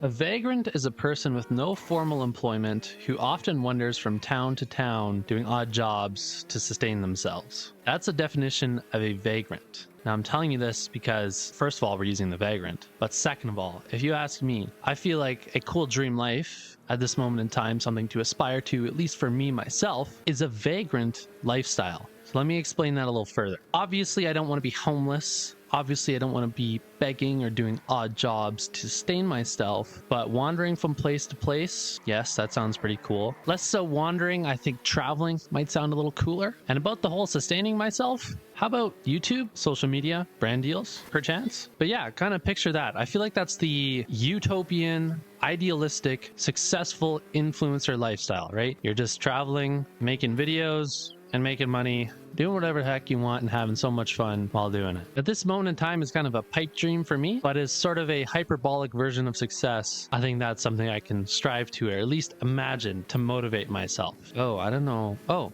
A vagrant is a person with no formal employment who often wanders from town to town doing odd jobs to sustain themselves. That's a definition of a vagrant. Now, I'm telling you this because, first of all, we're using the vagrant. But second of all, if you ask me, I feel like a cool dream life at this moment in time, something to aspire to, at least for me myself, is a vagrant lifestyle. So let me explain that a little further. Obviously, I don't want to be homeless. Obviously, I don't want to be begging or doing odd jobs to sustain myself, but wandering from place to place, yes, that sounds pretty cool. Less so wandering, I think traveling might sound a little cooler. And about the whole sustaining myself, how about YouTube, social media, brand deals, perchance? But yeah, kind of picture that. I feel like that's the utopian, idealistic, successful influencer lifestyle, right? You're just traveling, making videos, and making money, doing whatever the heck you want and having so much fun while doing it. At this moment in time is kind of a pipe dream for me, but as sort of a hyperbolic version of success, I think that's something I can strive to, or at least imagine to motivate myself. Oh, I don't know. Oh,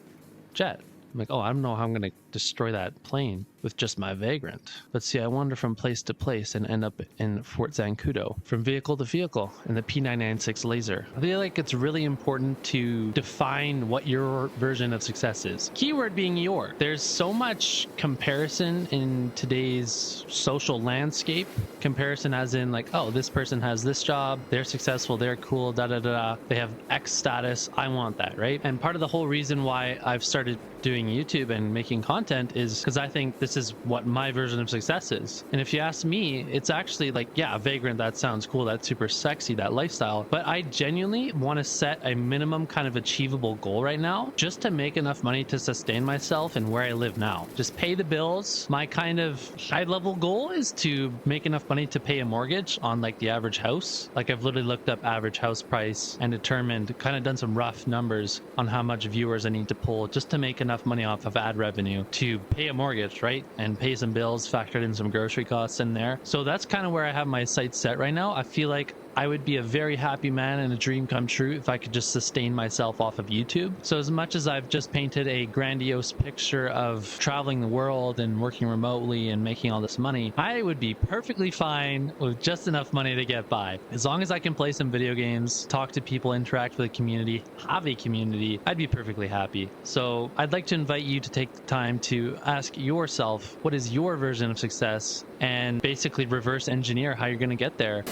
jet. I'm like, oh, I don't know how I'm going to destroy that plane with just my vagrant. But see, I wander from place to place and end up in Fort Zancudo, from vehicle to vehicle in the P996 laser. I feel like it's really important to define what your version of success is. Keyword being your. There's so much comparison in today's social landscape. Comparison as in like, oh, this person has this job, they're successful, they're cool, da-da-da, they have X status, I want that, right? And part of the whole reason why I've started doing YouTube and making content is because I think this is what my version of success is. And if you ask me, it's actually like, yeah, vagrant, that sounds cool, that's super sexy, that lifestyle. But I genuinely want to set a minimum kind of achievable goal right now, just to make enough money to sustain myself and where I live now. Just pay the bills. My kind of high level goal is to make enough money to pay a mortgage on like the average house. Like I've literally looked up average house price and determined, kind of done some rough numbers on how much viewers I need to pull just to make enough money off of ad revenue to pay a mortgage, right? And pay some bills, factored in some grocery costs in there. So that's kind of where I have my sights set right now. I feel like I would be a very happy man and a dream come true if I could just sustain myself off of YouTube. So as much as I've just painted a grandiose picture of traveling the world and working remotely and making all this money, I would be perfectly fine with just enough money to get by. As long as I can play some video games, talk to people, interact with the community, have a community, I'd be perfectly happy. So I'd like to invite you to take the time to ask yourself, what is your version of success, and basically reverse engineer how you're going to get there.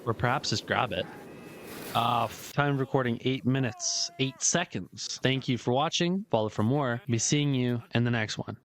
Or perhaps just grab it. Time of recording 8 minutes, 8 seconds. Thank you for watching. Follow for more. Be seeing you in the next one.